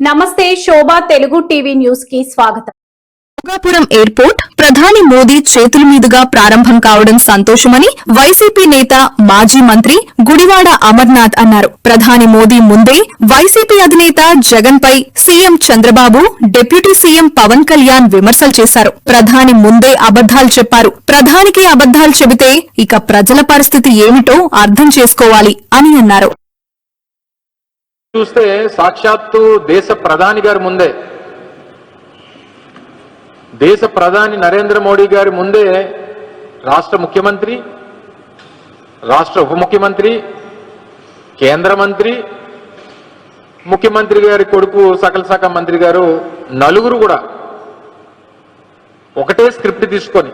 నమస్తే శోభా Telugu TV news కి స్వాగతం. భోగాపురం ఎయిర్పోర్ట్ ప్రధాని మోదీ చేతుల మీదుగా ప్రారంభం కావడం సంతోషమని వైసీపీ నేత మాజీ మంత్రి గుడివాడ అమర్నాథ్ అన్నారు. ప్రధాని మోదీ ముందే వైసీపీ అధినేత జగన్ పై CM Chandrababu, deputy CM Pawan Kalyan విమర్శలు చేశారు. ప్రధాని ముందే అబద్దాలు చెప్పారు. ప్రధానికి అబద్దాలు చెబితే ఇక ప్రజల పరిస్థితి ఏమిటో అర్థం చేసుకోవాలి అని అన్నారు. చూస్తే సాక్షాత్తు దేశ ప్రధాని గారి ముందే, దేశ ప్రధాని నరేంద్ర మోడీ గారి ముందే రాష్ట్ర ముఖ్యమంత్రి, రాష్ట్ర ఉప ముఖ్యమంత్రి, కేంద్ర మంత్రి, ముఖ్యమంత్రి గారి కొడుకు సకల శాఖ మంత్రి గారు నలుగురు కూడా ఒకటే స్క్రిప్ట్ తీసుకొని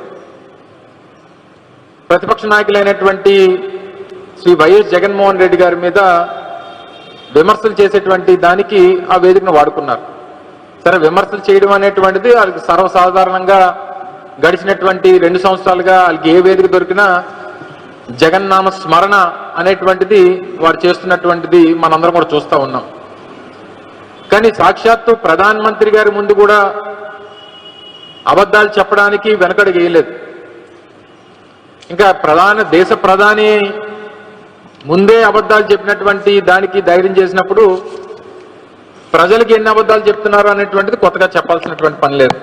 ప్రతిపక్ష నాయకులైనటువంటి శ్రీ వైఎస్ జగన్మోహన్ రెడ్డి గారి మీద విమర్శలు చేసేటువంటి దానికి ఆ వేదికను వాడుకున్నారు. సరే, విమర్శలు చేయడం అనేటువంటిది వాళ్ళకి సర్వసాధారణంగా గడిచినటువంటి 2 సంవత్సరాలుగా వాళ్ళకి ఏ వేదిక దొరికినా జగన్నామ స్మరణ అనేటువంటిది వారు చేస్తున్నటువంటిది మనందరం కూడా చూస్తూ ఉన్నాం. కానీ సాక్షాత్తు ప్రధానమంత్రి గారి ముందు కూడా అబద్ధాలు చెప్పడానికి వెనకడుగు వేయలేదు. ఇంకా దేశ ప్రధాని ముందే అబద్ధాలు చెప్పినటువంటి దానికి ధైర్యం చేసినప్పుడు ప్రజలకు ఎన్ని అబద్ధాలు చెప్తున్నారు అనేటువంటిది కొత్తగా చెప్పాల్సినటువంటి పని లేదు.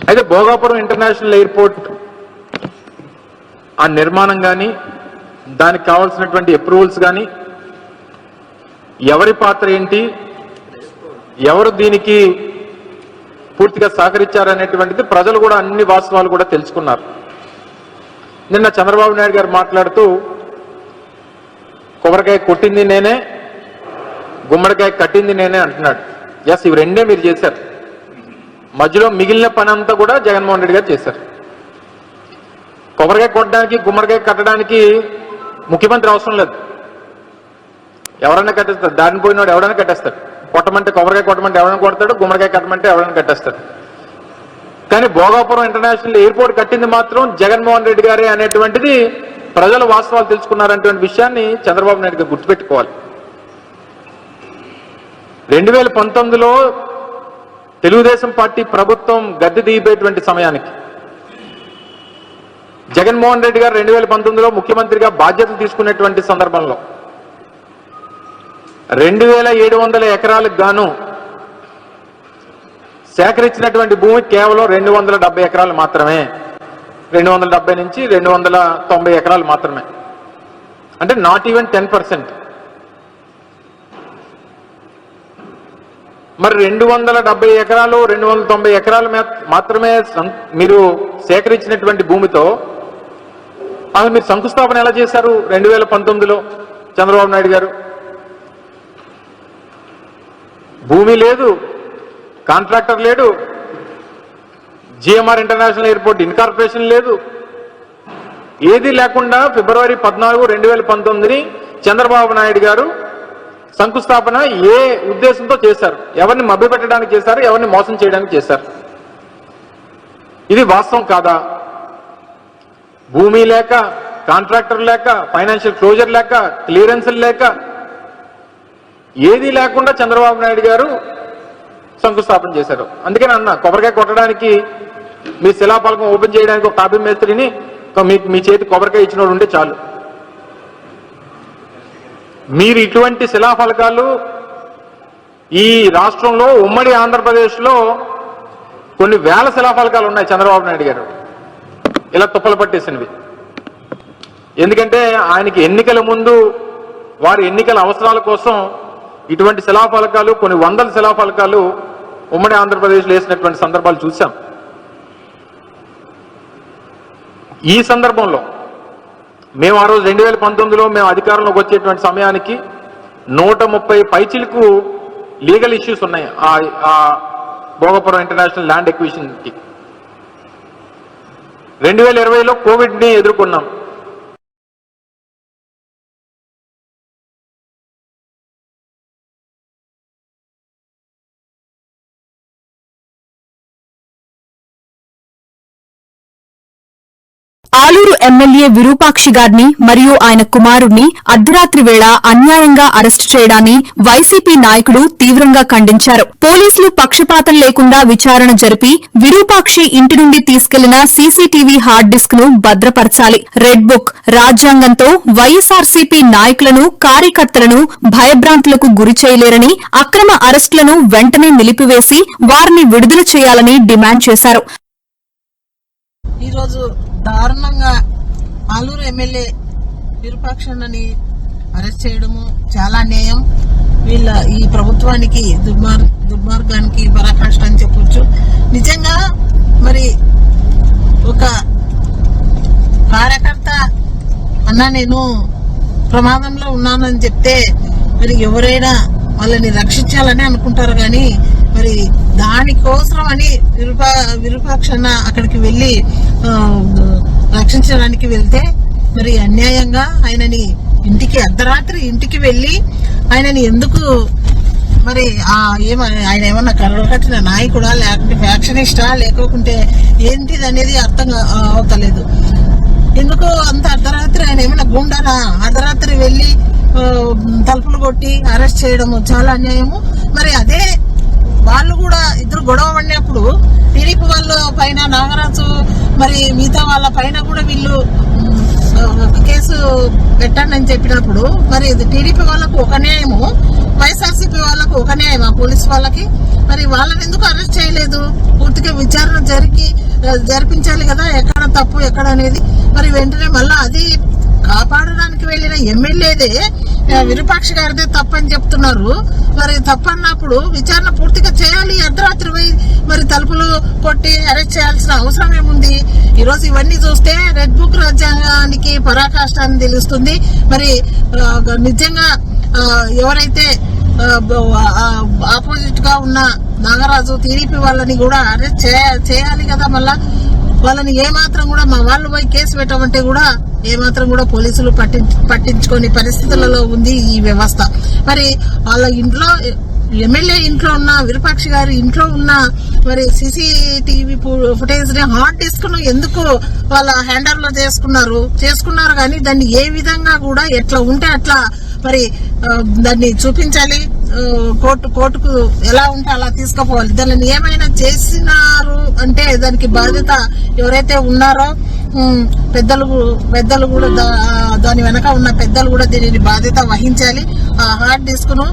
అయితే భోగాపురం ఇంటర్నేషనల్ ఎయిర్పోర్ట్ ఆ నిర్మాణం కానీ, దానికి కావాల్సినటువంటి అప్రూవల్స్ కానీ, ఎవరి పాత్ర ఏంటి, ఎవరు దీనికి పూర్తిగా సహకరించారనేటువంటిది ప్రజలు కూడా అన్ని వాస్తవాలు కూడా తెలుసుకున్నారు. నిన్న చంద్రబాబు నాయుడు గారు మాట్లాడుతూ కొబ్బరికాయ కొట్టింది నేనే, గుమ్మడికాయ కట్టింది నేనే అంటున్నాడు. ఎస్, ఇవి రెండే మీరు చేశారు. మధ్యలో మిగిలిన పని అంతా కూడా జగన్మోహన్ రెడ్డి గారు చేశారు. కొబ్బరికాయ కొట్టడానికి, గుమ్మడికాయ కట్టడానికి ముఖ్యమంత్రి అవసరం లేదు. ఎవరైనా కట్టేస్తారు. దారిని పోయినాడు ఎవరైనా కట్టేస్తాడు. కొట్టమంటే కొబ్బరికాయ కొట్టమంటే ఎవరైనా కొడతాడు, గుమ్మడికాయ కట్టమంటే ఎవరైనా కట్టేస్తాడు. కానీ భోగాపురం ఇంటర్నేషనల్ ఎయిర్పోర్ట్ కట్టింది మాత్రం జగన్మోహన్ రెడ్డి గారే అనేటువంటిది ప్రజలు వాస్తవాలు తెలుసుకున్నారనేటువంటి విషయాన్ని చంద్రబాబు నాయుడు గారు గుర్తుపెట్టుకోవాలి. 2019లో తెలుగుదేశం పార్టీ ప్రభుత్వం గద్దె దిగిపోయేటువంటి సమయానికి జగన్మోహన్ రెడ్డి గారు 2019లో ముఖ్యమంత్రిగా బాధ్యతలు తీసుకునేటువంటి సందర్భంలో 2700 ఎకరాలకు గాను సేకరించినటువంటి భూమి కేవలం 270 ఎకరాలు మాత్రమే. 270 నుంచి 290 ఎకరాలు మాత్రమే. అంటే నాట్ ఈవెన్ 10%. మరి 270 ఎకరాలు 290 ఎకరాలు మాత్రమే మీరు సేకరించినటువంటి భూమితో అసలు మీరు శంకుస్థాపన ఎలా చేశారు 2019లో చంద్రబాబు నాయుడు గారు? భూమి లేదు, కాంట్రాక్టర్ లేడు, జిఎంఆర్ ఇంటర్నేషనల్ ఎయిర్పోర్ట్ ఇన్కార్పొరేషన్ లేదు, ఏది లేకుండా ఫిబ్రవరి 14, 2019 చంద్రబాబు నాయుడు గారు శంకుస్థాపన ఏ ఉద్దేశంతో చేశారు? ఎవరిని మభ్యపెట్టడానికి చేశారు? ఎవరిని మోసం చేయడానికి చేశారు? ఇది వాస్తవం కాదా? భూమి లేక, కాంట్రాక్టర్ లేక, ఫైనాన్షియల్ క్లోజర్ లేక, క్లియరెన్స్లు లేక, ఏది లేకుండా చంద్రబాబు నాయుడు గారు శంకుస్థాపన చేశారు. అందుకని అన్న, కొబ్బరికాయ కొట్టడానికి మీ శిలాఫలకం ఓపెన్ చేయడానికి ఒక టాపీ మేస్త్రిని మీ చేతి కొబ్బరికాయ ఇచ్చినోడు ఉంటే చాలు. మీరు ఇటువంటి శిలాఫలకాలు ఈ రాష్ట్రంలో ఉమ్మడి ఆంధ్రప్రదేశ్లో కొన్ని వేల శిలాఫలకాలు ఉన్నాయి చంద్రబాబు నాయుడు గారు ఇలా తుప్పలు పట్టేసినవి. ఎందుకంటే ఆయనకి ఎన్నికల ముందు వారి ఎన్నికల అవసరాల కోసం ఇటువంటి శిలాఫలకాలు, కొన్ని వందల శిలాఫలకాలు ఉమ్మడి ఆంధ్రప్రదేశ్లో వేసినటువంటి సందర్భాలు చూసాం. ఈ సందర్భంలో మేము ఆ రోజు 2019లో మేము అధికారంలోకి వచ్చేటువంటి సమయానికి 130 పైచిలకు లీగల్ ఇష్యూస్ ఉన్నాయి ఆ భోగాపురం ఇంటర్నేషనల్ ల్యాండ్ ఎక్విజిషన్కి. 2020లో కోవిడ్ని ఎదుర్కొన్నాం. ఆలూరు ఎమ్మెల్యే విరూపాక్షి గారిని మరియు ఆయన కుమారుడిని అర్ధరాత్రి వేళ అన్యాయంగా అరెస్టు చేయడాన్ని వైసీపీ నాయకులు తీవ్రంగా ఖండించారు. పోలీసులు పక్షపాతం లేకుండా విచారణ జరిపి విరూపాక్షి ఇంటి నుండి తీసుకెళ్లిన సీసీటీవీ హార్డ్ డిస్క్ ను భద్రపరచాలి. రెడ్ బుక్ రాజ్యాంగంతో వైఎస్ఆర్సీపీ నాయకులను కార్యకర్తలను భయభ్రాంతులకు గురి చేయలేరని, అక్రమ అరెస్టులను వెంటనే నిలిపివేసి వారిని విడుదల చేయాలని డిమాండ్ చేశారు. ఈరోజు దారుణంగా ఆలూరు ఎమ్మెల్యే విరూపాక్షన్నని అరెస్ట్ చేయడము చాలా అన్యాయం. వీళ్ళ ఈ ప్రభుత్వానికి దుర్మార్గానికి పరాకాష్ట అని చెప్పొచ్చు. నిజంగా మరి ఒక కార్యకర్త అన్నా నేను ప్రమాదంలో ఉన్నానని చెప్తే మరి ఎవరైనా వాళ్ళని రక్షించాలని అనుకుంటారు, కానీ మరి దానికోసం అని విరూపాక్షన్న అక్కడికి వెళ్లి రక్షించడానికి వెళ్తే మరి అన్యాయంగా ఆయనని అర్ధరాత్రి ఇంటికి వెళ్లి ఆయనని ఎందుకు మరి ఆయన ఏమన్నా కర్రలు కట్టిన నాయకుడా, లేకుంటే ఫ్యాక్షనిస్టా, లేకుంటే ఏంటిది అనేది అర్థం అవుతలేదు. ఎందుకు అంత అర్ధరాత్రి ఆయన ఏమన్నా గుండానా? అర్ధరాత్రి వెళ్లి తలుపులు కొట్టి అరెస్ట్ చేయడము చాలా అన్యాయము. మరి అదే వాళ్ళు కూడా ఇద్దరు గొడవ పడినప్పుడు టీడీపీ వాళ్ళ పైన నాగరాజు మరి మిగతా వాళ్ళ పైన కూడా వీళ్ళు కేసు పెట్టండి అని చెప్పినప్పుడు మరి టీడీపీ వాళ్ళకు ఒక న్యాయము, వైఎస్ఆర్సీపీ వాళ్ళకు ఒక న్యాయం, ఆ పోలీసు వాళ్ళకి మరి వాళ్ళని ఎందుకు అరెస్ట్ చేయలేదు? పూర్తిగా విచారణ జరిపించాలి కదా, ఎక్కడ తప్పు ఎక్కడ అనేది. మరి వెంటనే మళ్ళా అది కాపాడడానికి వెళ్లిన ఎమ్మెల్యేదే విరూపాక్షి గారిదే తప్పని చెప్తున్నారు. మరి తప్పన్నప్పుడు విచారణ పూర్తిగా చేయాలి. అర్ధరాత్రి పోయి మరి తలుపులు కొట్టి అరెస్ట్ చేయాల్సిన అవసరం ఏముంది? ఈ రోజు ఇవన్నీ చూస్తే రెడ్ బుక్ రాజ్యాంగానికి పరాకాష్ట అని తెలుస్తుంది. మరి నిజంగా ఎవరైతే ఆపోజిట్ గా ఉన్న నాగరాజు టీడీపీ వాళ్ళని కూడా అరెస్ట్ చేయాలి కదా. మళ్ళా వాళ్ళని ఏమాత్రం కూడా మా వాళ్ళు పోయి కేసు పెట్టమంటే కూడా ఏమాత్రం కూడా పోలీసులు పట్టించుకొని పరిస్థితులలో ఉంది ఈ వ్యవస్థ. మరి వాళ్ళ ఇంట్లో ఎమ్మెల్యే ఇంట్లో ఉన్న విరూపాక్షి గారి ఇంట్లో ఉన్న మరి సీసీటీవీ ఫుటేజ్ ని హార్డ్ డిస్క్ ను ఎందుకు వాళ్ళ హ్యాండ్ ఓవర్ లో చేసుకున్నారు కానీ దాన్ని ఏ విధంగా కూడా ఎట్లా ఉంటే అట్లా మరి దాన్ని చూపించాలి. కోర్టుకు ఎలా ఉంటే అలా తీసుకుపోవాలి. దాన్ని ఏమైనా చేసినారు అంటే దానికి బాధ్యత ఎవరైతే ఉన్నారో పెద్దలు కూడా దాని వెనక ఉన్న పెద్దలు కూడా దీనిని బాధ్యత వహించాలి. ఆ హార్డ్ డిస్క్ ను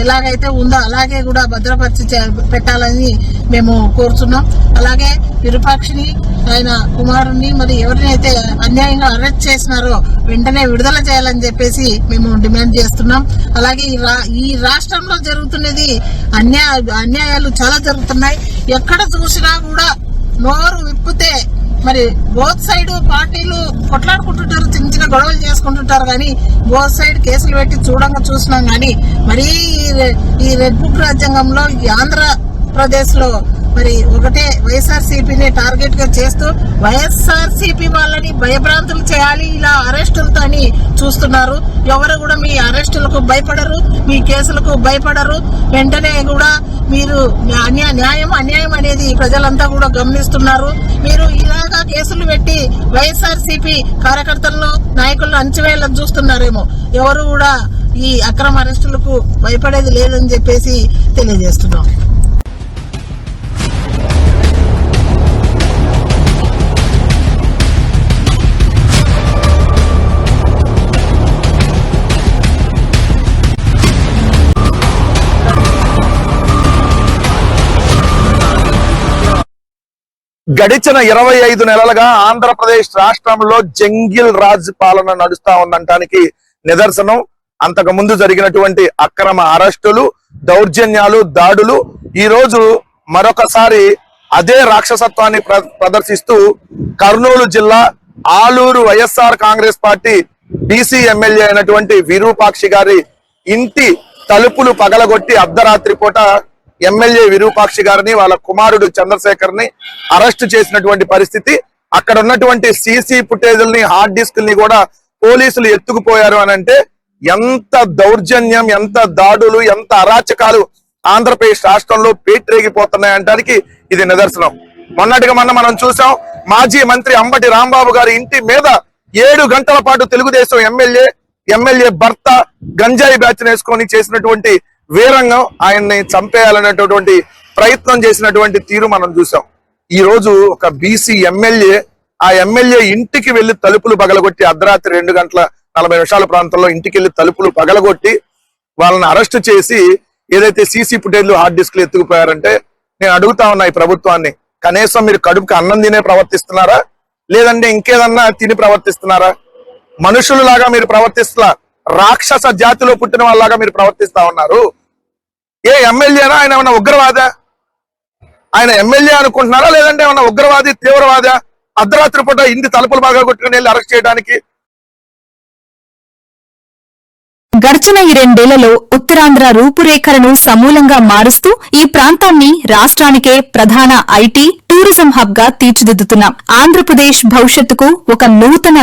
ఎలాగైతే ఉందో అలాగే కూడా భద్రపరిచి పెట్టాలని మేము కోరుతున్నాం. అలాగే విరూపాక్షిని ఆయన కుమారుణ్ణి మరి ఎవరినైతే అన్యాయంగా అరెస్ట్ చేసినారో వెంటనే విడుదల చేయాలని చెప్పేసి మేము డిమాండ్ చేస్తున్నాం. అలాగే ఈ రాష్ట్రంలో జరుగుతున్నది అన్యాయాలు చాలా జరుగుతున్నాయి. ఎక్కడ చూసినా కూడా నోరు విప్పితే మరి బోత్ సైడ్ పార్టీలు కొట్లాడుకుంటుంటారు, చిన్న చిన్న గొడవలు చేసుకుంటుంటారు, కానీ బోత్ సైడ్ కేసులు పెట్టి చూసినాం. కానీ మరి ఈ రెడ్ బుక్ రాజ్యాంగంలో ఈ ఆంధ్రప్రదేశ్ లో మరి ఒకటే వైఎస్ఆర్సీపీని టార్గెట్ గా చేస్తూ వైఎస్ఆర్సీపీ వాళ్ళని భయభ్రాంతులు చేయాలి ఇలా అరెస్టులతో అని చూస్తున్నారు. ఎవరు కూడా మీ అరెస్టులకు భయపడరు, మీ కేసులకు భయపడరు. వెంటనే కూడా మీరు అన్యాయం అనేది ప్రజలంతా కూడా గమనిస్తున్నారు. మీరు ఇలాగా కేసులు పెట్టి వైఎస్ఆర్సీపీ కార్యకర్తలను నాయకులను అంచివేయాలని చూస్తున్నారేమో. ఎవరు కూడా ఈ అక్రమ అరెస్టులకు భయపడేది లేదని చెప్పేసి తెలియజేస్తున్నాం. గడిచిన 25 నెలలుగా ఆంధ్రప్రదేశ్ రాష్ట్రంలో జంగిల్ రాజ్ పాలన నడుస్తా ఉందంటానికి నిదర్శనం అంతకు ముందు జరిగినటువంటి అక్రమ అరెస్టులు, దౌర్జన్యాలు, దాడులు ఈ రోజు మరొకసారి అదే రాక్షసత్వాన్ని ప్రదర్శిస్తూ కర్నూలు జిల్లా Aluru YSR Congress party BC MLA అయినటువంటి విరూపాక్షి గారి ఇంటి తలుపులు పగలగొట్టి అర్ధరాత్రి పూట ఎమ్మెల్యే విరూపాక్షి గారిని వాళ్ళ కుమారుడు చంద్రశేఖర్ ని అరెస్ట్ చేసినటువంటి పరిస్థితి. అక్కడ ఉన్నటువంటి సీసీ ఫుటేజ్ని, హార్డ్ డిస్క్ ని కూడా పోలీసులు ఎత్తుకుపోయారు అని అంటే ఎంత దౌర్జన్యం, ఎంత దాడులు, ఎంత అరాచకాలు ఆంధ్రప్రదేశ్ రాష్ట్రంలో పేట్రేగిపోతున్నాయంటానికి ఇది నిదర్శనం. మొన్నటిగా మనం చూసాం మాజీ మంత్రి అంబటి రాంబాబు గారి ఇంటి మీద 7 గంటల పాటు తెలుగుదేశం ఎమ్మెల్యే భర్త గంజాయి బ్యాచ్ వేసుకొని చేసినటువంటి వీరంగం, ఆయన్ని చంపేయాలనేటటువంటి ప్రయత్నం చేసినటువంటి తీరు మనం చూసాం. ఈ రోజు ఒక బీసీ ఎమ్మెల్యే ఆ ఎమ్మెల్యే ఇంటికి వెళ్లి తలుపులు పగలగొట్టి అర్ధరాత్రి 2:40 ప్రాంతంలో ఇంటికి వెళ్లి తలుపులు పగలగొట్టి వాళ్ళని అరెస్ట్ చేసి ఏదైతే సీసీ ఫుటేజ్లు హార్డ్ డిస్క్లు ఎత్తుకుపోయారంటే నేను అడుగుతా ఉన్నా ఈ ప్రభుత్వాన్ని, కనీసం మీరు కడుపుకి అన్నం తినే ప్రవర్తిస్తున్నారా లేదంటే ఇంకేదన్నా తిని ప్రవర్తిస్తున్నారా? మనుషులలాగా మీరు ప్రవర్తిస్తున్నా, రాక్షస జాతిలో పుట్టిన వాళ్ళలాగా మీరు ప్రవర్తిస్తా ఉన్నారు. ఏ ఎమ్మెల్యేనా ఆయన ఏమన్నా ఉగ్రవాదా? ఆయన ఎమ్మెల్యే అనుకుంటున్నారా లేదంటే ఏమన్నా ఉగ్రవాది తీవ్రవాదా? అర్ధరాత్రి పూట ఇంటి తలుపులు బాగా కొట్టుకుని వెళ్ళి అరెస్ట్ చేయడానికి. గడిచిన ఈ 2 ఏళ్లలో ఉత్తరాంధ్ర రూపురేఖలను సమూలంగా మారుస్తూ ఈ ప్రాంతాన్ని రాష్ట్రానికే ప్రధాన ఐటీ, టూరిజం హబ్ గా తీర్చిదిద్దుతున్నాం. ఆంధ్రప్రదేశ్ భవిష్యత్తుకు ఒక నూతన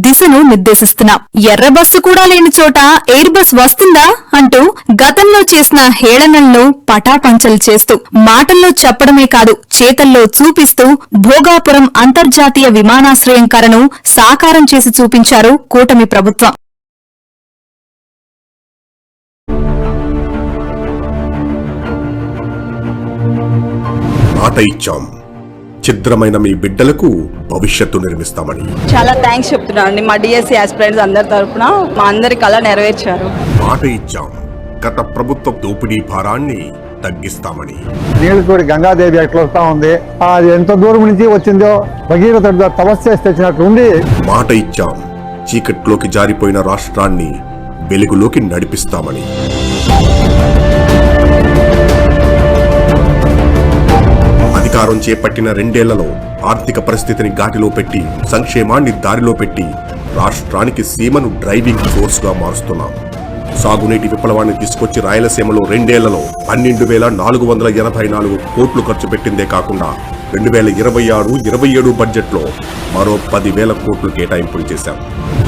దిశను నిర్దేశిస్తున్నాం. ఎర్ర బస్సు కూడా లేని చోట ఎయిర్ బస్ వస్తుందా అంటూ గతంలో చేసిన హేళనలను పటాపంచలు చేస్తూ మాటల్లో చెప్పడమే కాదు చేతల్లో చూపిస్తూ భోగాపురం అంతర్జాతీయ విమానాశ్రయం కలను సాకారం చేసి చూపించారు కూటమి ప్రభుత్వం. మాట ఇచ్చాం, ఛిద్రమైన మీ బిడ్డలకు భవిష్యత్తు నిర్మిస్తామని. చాలా థ్యాంక్స్ చెప్తున్నానండి మా డిఎస్సి ఆస్పిరెంట్స్ అందరి తరఫున, మా అందరి కళ నెరవేర్చారు. మాట ఇచ్చాం, గత ప్రభుత్వ దోపిడీ భారాన్ని తగ్గిస్తామని. నీళ్ళతోటి గంగాదేవి ఎట్లా వస్తా ఉంది, అది ఎంత దూరం నుంచి వచ్చిందో భగీరథ తపస్సు చేసి తెచ్చినట్లుంది. మాట ఇచ్చాం, చీకట్లోకి జారిపోయిన రాష్ట్రాన్ని వెలుగులోకి నడిపిస్తామని. అధికారం చేపట్టిన 2 ఏళ్లలో ఆర్థిక పరిస్థితిని గాటిలో పెట్టి సంక్షేమాన్ని దారిలో పెట్టి రాష్ట్రానికి సీమను డ్రైవింగ్ ఫోర్స్ గా మారుస్తున్నాం. సాగునీటి విప్లవాన్ని తీసుకొచ్చి రాయలసీమలో 2 ఏళ్లలో 12,484 కోట్లు ఖర్చు పెట్టిందే కాకుండా 2026-27 బడ్జెట్లో మరో 10,000 కోట్లు కేటాయింపులు చేశాం.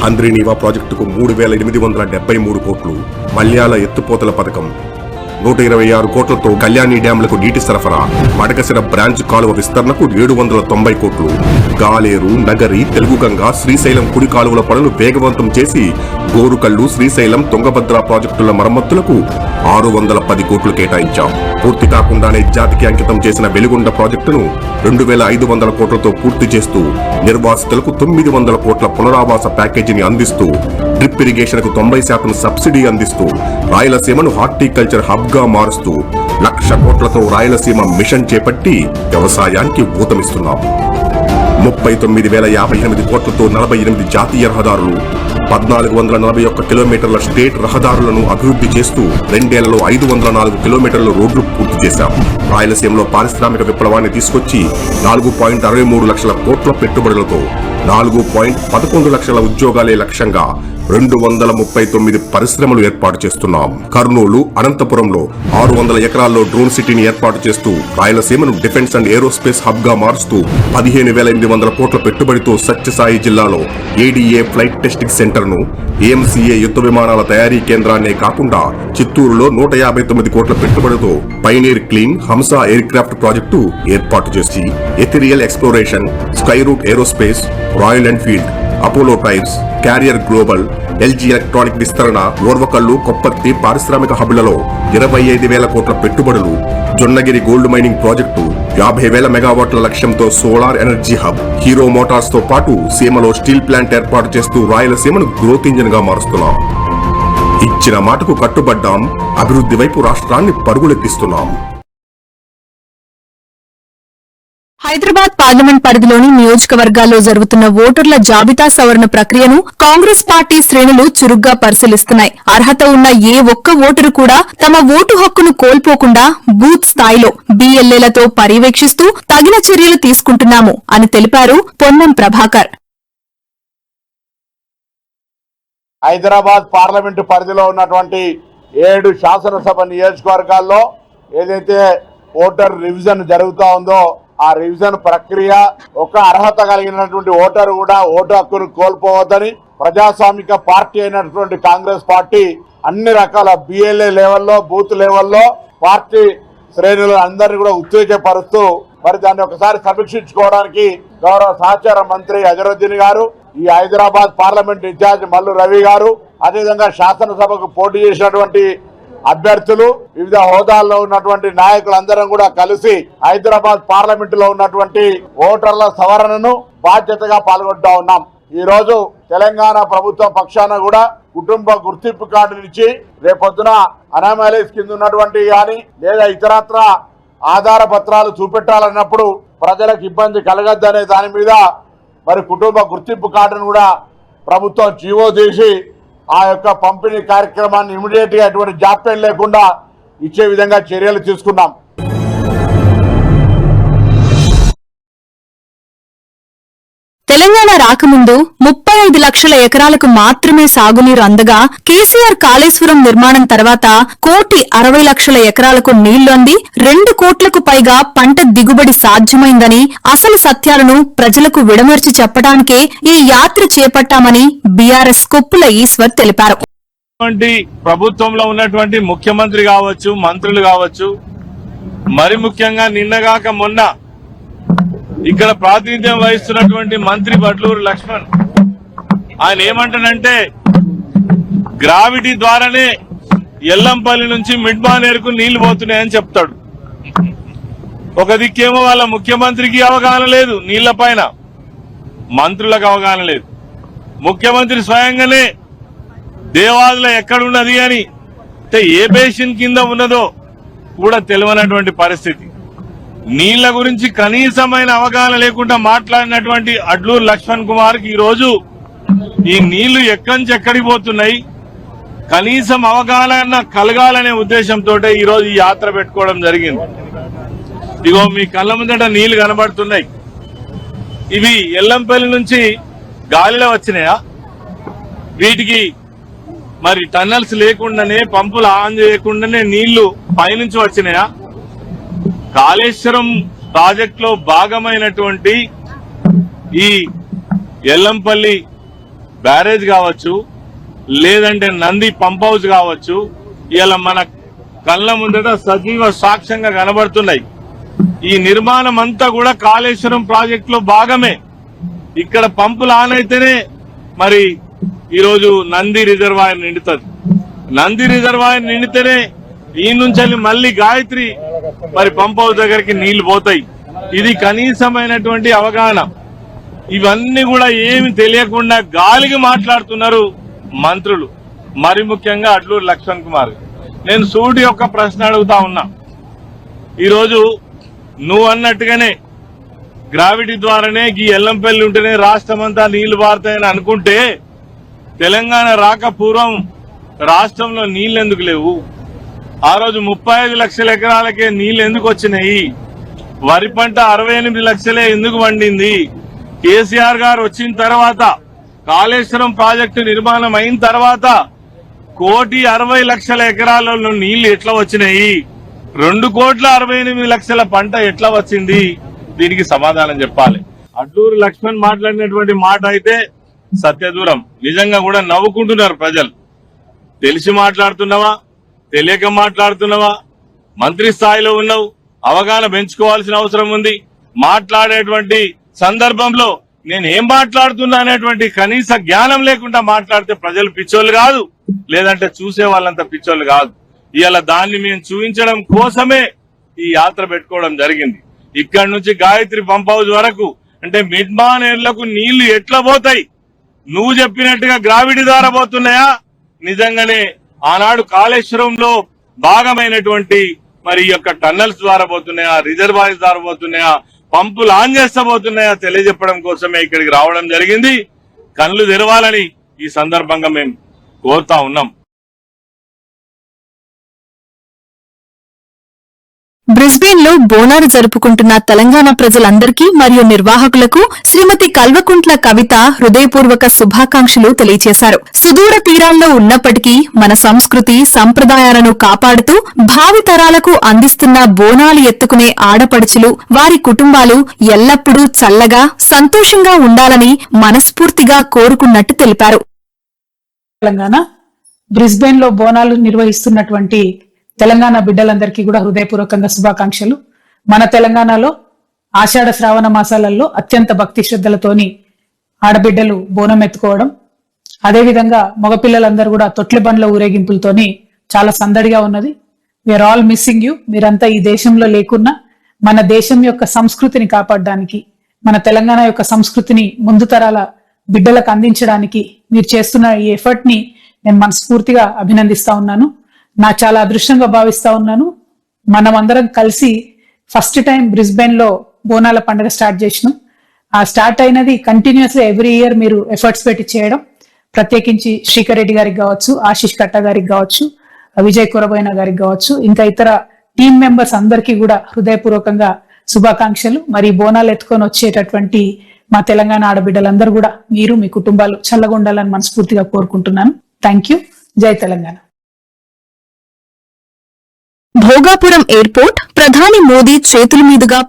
హంద్రీనీవా ప్రాజెక్టుకు 3,873 కోట్లు, మల్యాల ఎత్తుపోతల పథకం 126 కోట్లతో కళ్యాణి డ్యాంలకు నీటి సరఫరా, మడకసిర బ్రాంచ్ కాలువ విస్తరణకు 790 కోట్లు, గాలేరు, నగరి, తెలుగుగంగ, శ్రీశైలం కుడి కాలువల పనులు వేగవంతం చేసి గోరుకల్లు, శ్రీశైలం, తుంగభద్ర ప్రాజెక్టుల మరమ్మతులకు 610 కోట్లు కేటాయించాం. పూర్తి కాకుండానే జాతికి అంకితం చేసిన వెలుగొండ ప్రాజెక్టును 2,500 కోట్లతో పూర్తి చేస్తూ నిర్వాసితులకు 900 కోట్ల పునరావాస ప్యాకేజీని అందిస్తూ డ్రిప్ ఇరిగేషన్ కు 90% సబ్సిడీ అందిస్తూ రాయలసీమను హార్టికల్చర్ హబ్ గా మారుస్తూ 1,00,000 కోట్లతో రాయలసీమ మిషన్ చేపట్టి వ్యవసాయానికి ఊతమిస్తున్నాం. 39,058 కోట్లతో 48 జాతీయ రహదారులు, 1,441 కిలోమీటర్ల స్టేట్ రహదారులను అభివృద్ధి చేస్తూ 2 ఏళ్లలో 504 కిలోమీటర్ల రోడ్లు పూర్తి చేశాం. రాయలసీమలో పారిశ్రామిక విప్లవాన్ని తీసుకొచ్చి 4.63 లక్షల కోట్ల పెట్టుబడులతో 4.11 లక్షల ఉద్యోగాలే లక్ష్యంగా 239 పరిశ్రమలు ఏర్పాటు చేస్తున్నాం. కర్నూలు, అనంతపురంలో 600 ఎకరాల్లో డ్రోన్ సిటీని ఏర్పాటు చేస్తూ రాయలసీమను డిఫెన్స్ అండ్ ఏరోస్పేస్ హబ్ గా మారుస్తూ 15,800 కోట్ల పెట్టుబడితో సత్యసాయి జిల్లాలో ఏడీఏ ఫ్లైట్ టెస్టింగ్ సెంటర్ ను, ఏఎంసీఏ యుద్ధ విమానాల తయారీ కేంద్రాన్నే కాకుండా చిత్తూరులో 159 కోట్ల పెట్టుబడితో Pioneer Clean, Hamsa aircraft project ఏర్పాటు చేసి Ethereal Exploration, Skyroot Aerospace, Royal Enfield, Apollo Tyres, Carrier Global, LG electronic విస్తరణ, ఓర్వకల్లు, కొప్పర్తి పారిశ్రామిక హబ్లలో 25,000 కోట్ల పెట్టుబడులు, జొన్నగిరి గోల్డ్ మైనింగ్ ప్రాజెక్టు, 50,000 మెగావాట్ల లక్ష్యంతో solar energy hub, hero Motors తో పాటు సీమలో స్టీల్ ప్లాంట్ ఏర్పాటు చేస్తూ రాయలసీమను గ్రోత్ ఇంజిన్ గా మారుస్తున్నాం. ఇచ్చిన మాటకు కట్టుబడ్డాం, అభివృద్ధి వైపు రాష్ట్రాన్ని పరుగులెత్తిస్తున్నాం. హైదరాబాద్ పార్లమెంట్ పరిధిలోని నియోజకవర్గాల్లో జరుగుతున్న ఓటర్ల జాబితా సవరణ ప్రక్రియను కాంగ్రెస్ పార్టీ శ్రేణులు చురుగ్గా పరిశీలిస్తున్నాయి. అర్హత ఉన్న ఏ ఒక్క ఓటరు కూడా తమ ఓటు హక్కును కోల్పోకుండా బూత్ స్థాయిలో బీఎల్ఏలతో పర్యవేక్షిస్తూ తగిన చర్యలు తీసుకుంటున్నాము అని తెలిపారు పొన్నం ప్రభాకర్. హైదరాబాద్ పార్లమెంటు పరిధిలో ఉన్నటువంటి 7 శాసనసభ నియోజకవర్గాల్లో ఏదైతే ఓటర్ రివిజన్ జరుగుతూ ఉందో ఆ రివిజన్ ప్రక్రియ ఒక అర్హత కలిగినటువంటి ఓటరు కూడా ఓటు హక్కును కోల్పోవద్దని ప్రజాస్వామిక పార్టీ అయినటువంటి కాంగ్రెస్ పార్టీ అన్ని రకాల బిఎల్ఏ లెవెల్లో, బూత్ లెవెల్లో పార్టీ శ్రేణులు అందరినీ కూడా ఉత్తేజపరుస్తూ మరి దాన్ని ఒకసారి సమీక్షించుకోవడానికి గౌరవ సహచార మంత్రి అజరుద్దీన్ గారు, ఈ హైదరాబాద్ పార్లమెంట్ ఇన్ఛార్జ్ మల్లు రవి గారు, అదేవిధంగా శాసనసభకు పోటీ చేసినటువంటి అభ్యర్థులు, వివిధ హోదాల్లో ఉన్నటువంటి నాయకులందరం కూడా కలిసి హైదరాబాద్ పార్లమెంట్ లో ఉన్నటువంటి ఓటర్ల సవరణను బాధ్యతగా పాల్గొంటా ఉన్నాం. ఈ రోజు తెలంగాణ ప్రభుత్వం పక్షాన కూడా కుటుంబ గుర్తింపు కార్డులు ఇచ్చి రేపొద్దున అనామలీస్ కింద ఉన్నటువంటి కానీ లేదా ఇతరత్ర ఆధార పత్రాలు చూపెట్టాలన్నప్పుడు ప్రజలకు ఇబ్బంది కలగద్దనే దాని మీద మరి కుటుంబ గుర్తింపు కార్డును కూడా ప్రభుత్వం జీవో తీసి ఆ యొక్క పంపిణీ కార్యక్రమాన్ని ఇమీడియట్ గా ఎటువంటి జాప్యం లేకుండా ఇచ్చే విధంగా చర్యలు తీసుకున్నాం. తెలంగాణ రాకముందు 35 లక్షల ఎకరాలకు మాత్రమే సాగునీరు అందగా కేసీఆర్ కాళేశ్వరం నిర్మాణం తర్వాత 1,60 లక్షల ఎకరాలకు నీళ్లు అంది 2 కోట్లకు పైగా పంట దిగుబడి సాధ్యమైందని అసలు సత్యాలను ప్రజలకు విడమర్చి చెప్పడానికే ఈ యాత్ర చేపట్టామని బీఆర్ఎస్ కొప్పుల ఈశ్వర్ తెలిపారు. ప్రభుత్వంలో ఉన్నటువంటి ముఖ్యమంత్రి కావచ్చు, మంత్రులు కావచ్చు, మరి ముఖ్యంగా నిన్నగాక మొన్న ఇక్కడ ప్రాతినిధ్యం వహిస్తున్నటువంటి మంత్రి బట్లూరు లక్ష్మణ్ ఆయన ఏమంటానంటే గ్రావిటీ ద్వారానే ఎల్లంపల్లి నుంచి మిడ్మానేరుకు నీళ్లు పోతున్నాయని చెప్తాడు. ఒక దిక్కేమో వాళ్ళ ముఖ్యమంత్రికి అవగాహన లేదు నీళ్ల పైన, మంత్రులకు అవగాహన లేదు. ముఖ్యమంత్రి స్వయంగానే దేవాదుల ఎక్కడున్నది అని అంటే ఏ బేసిన్ కింద ఉన్నదో కూడా తెలియనటువంటి పరిస్థితి. నీళ్ల గురించి కనీసమైన అవగాహన లేకుండా మాట్లాడినటువంటి అడ్లూరు లక్ష్మణ్ కుమార్ కి ఈ రోజు ఈ నీళ్లు ఎక్కడి నుంచి ఎక్కడికి పోతున్నాయి కనీసం అవగాహన కలగాలనే ఉద్దేశంతో ఈ రోజు ఈ యాత్ర పెట్టుకోవడం జరిగింది. ఇగో మీ కళ్ళ ముందట నీళ్లు కనబడుతున్నాయి. ఇవి ఎల్లంపల్లి నుంచి గాలిలో వచ్చినాయా? వీటికి మరి టన్నల్స్ లేకుండానే, పంపులు ఆన్ చేయకుండానే నీళ్లు పైనుంచి వచ్చినాయా? కాళేశ్వరం ప్రాజెక్ట్ లో భాగమైనటువంటి ఈ ఎల్లంపల్లి బ్యారేజ్ కావచ్చు, లేదంటే నంది పంప్ హౌస్ కావచ్చు, ఇలా మన కళ్ళ ముందట సజీవ సాక్ష్యంగా కనబడుతున్నాయి. ఈ నిర్మాణం అంతా కూడా కాళేశ్వరం ప్రాజెక్ట్ లో భాగమే. ఇక్కడ పంపులు ఆన్ అయితేనే మరి ఈరోజు నంది రిజర్వాయర్ నిండుతుంది. నంది రిజర్వాయర్ నిండితేనే ఈ నుంచి మళ్ళీ గాయత్రి మరి పంప్ హౌస్ దగ్గరికి నీళ్లు పోతాయి. ఇది కనీసమైనటువంటి అవగాహన. ఇవన్నీ కూడా ఏమి తెలియకుండా గాలికి మాట్లాడుతున్నారు మంత్రులు, మరి ముఖ్యంగా అడ్లూరు లక్ష్మణ్ కుమార్. నేను సూటి యొక్క ప్రశ్న అడుగుతా ఉన్నా. ఈరోజు నువ్వు అన్నట్టుగానే గ్రావిటీ ద్వారానే ఈ ఎల్లంపల్లి ఉంటేనే రాష్ట్రం అంతా నీళ్లు పారుతాయని అనుకుంటే తెలంగాణ రాక పూర్వం రాష్ట్రంలో నీళ్లు ఎందుకు లేవు? ఆ రోజు 35 లక్షల ఎకరాలకే నీళ్లు ఎందుకు వచ్చినాయి? వరి పంట 68 లక్షలే ఎందుకు వండింది? కేసీఆర్ గారు వచ్చిన తర్వాత కాళేశ్వరం ప్రాజెక్టు నిర్మాణం అయిన తర్వాత 1,60 ఎకరాలలో నీళ్లు ఎట్లా వచ్చినాయి? 2,68 పంట ఎట్లా వచ్చింది? దీనికి సమాధానం చెప్పాలి. అడ్లూరు లక్ష్మణ్ మాట్లాడినటువంటి మాట అయితే సత్యదూరం. నిజంగా కూడా నవ్వుకుంటున్నారు ప్రజలు. తెలిసి మాట్లాడుతున్నావా, తెలియక మాట్లాడుతున్నావా? మంత్రి స్థాయిలో ఉన్నావు, అవగాహన పెంచుకోవాల్సిన అవసరం ఉంది. మాట్లాడేటువంటి సందర్భంలో నేను ఏం మాట్లాడుతున్నా అనేటువంటి కనీస జ్ఞానం లేకుండా మాట్లాడితే ప్రజలు పిచ్చోళ్ళు కాదు, లేదంటే చూసే వాళ్ళంతా పిచ్చోళ్ళు కాదు. ఇవాళ దాన్ని మేము చూపించడం కోసమే ఈ యాత్ర పెట్టుకోవడం జరిగింది. ఇక్కడి నుంచి గాయత్రి పంప్ హౌస్ వరకు అంటే మిడ్మానేర్లకు నీళ్లు ఎట్లా పోతాయి? నువ్వు చెప్పినట్టుగా గ్రావిటీ ద్వారా పోతున్నాయా? నిజంగానే ఆనాడు కాళేశ్వరంలో భాగమైనటువంటి మరి ఈ యొక్క టన్నల్స్ ద్వారా పోతున్నాయా, రిజర్వాయర్స్ ద్వారా పోతున్నాయా, పంపులు ఆన్ చేస్తబోతున్నాయా తెలియజెప్పడం కోసమే ఇక్కడికి రావడం జరిగింది. కళ్ళు తెరవాలని ఈ సందర్భంగా మేము కోరుతా ఉన్నాం. బ్రిస్బేన్ లో బోనాలు జరుపుకుంటున్న తెలంగాణ ప్రజలందరికీ మరియు నిర్వాహకులకు శ్రీమతి కల్వకుంట్ల కవిత హృదయపూర్వక శుభాకాంక్షలు తెలియజేశారు. సుదూర తీరాల్లో ఉన్నప్పటికీ మన సంస్కృతి సంప్రదాయాలను కాపాడుతూ భావితరాలకు అందిస్తున్న బోనాలు ఎత్తుకునే ఆడపడుచులు, వారి కుటుంబాలు ఎల్లప్పుడూ చల్లగా సంతోషంగా ఉండాలని మనస్ఫూర్తిగా కోరుకున్నట్టు తెలిపారు. తెలంగాణ బ్రిస్బేన్ లో బోనాలు నిర్వహిస్తున్నటువంటి తెలంగాణ బిడ్డలందరికీ కూడా హృదయపూర్వకంగా శుభాకాంక్షలు. మన తెలంగాణలో ఆషాఢ శ్రావణ మాసాలలో అత్యంత భక్తి శ్రద్ధలతోని ఆడబిడ్డలు బోనం ఎత్తుకోవడం, అదేవిధంగా మగపిల్లలందరూ కూడా తొట్ల బండ్ల ఊరేగింపులతోని చాలా సందడిగా ఉన్నది. We are all missing you. మీరంతా ఈ దేశంలో లేకున్నా మన దేశం యొక్క సంస్కృతిని కాపాడడానికి, మన తెలంగాణ యొక్క సంస్కృతిని ముందు తరాల బిడ్డలకు అందించడానికి మీరు చేస్తున్న ఈ ఎఫర్ట్ ని నేను మనస్ఫూర్తిగా అభినందిస్తా ఉన్నాను. నా చాలా అదృష్టంగా భావిస్తా ఉన్నాను. మనం అందరం కలిసి ఫస్ట్ టైం బ్రిస్బెన్ లో బోనాల పండుగ స్టార్ట్ చేసినాం. ఆ స్టార్ట్ అయినది కంటిన్యూస్గా ఎవ్రీ ఇయర్ మీరు ఎఫర్ట్స్ పెట్టి చేయడం, ప్రత్యేకించి శ్రీకర్ రెడ్డి గారికి కావచ్చు, ఆశీష్ కట్ట గారికి కావచ్చు, విజయ్ కురబోయిన గారికి కావచ్చు, ఇంకా ఇతర టీమ్ మెంబర్స్ అందరికీ కూడా హృదయపూర్వకంగా శుభాకాంక్షలు. మరి బోనాలు ఎత్తుకొని వచ్చేటటువంటి మా తెలంగాణ ఆడబిడ్డలందరూ కూడా మీరు మీ కుటుంబాలు చల్లగా ఉండాలని మనస్ఫూర్తిగా కోరుకుంటున్నాను. Thank you. జై తెలంగాణ. భోగాపురం ఎయిర్పోర్ట్ ప్రధాని మోదీ చేతుల మీదుగా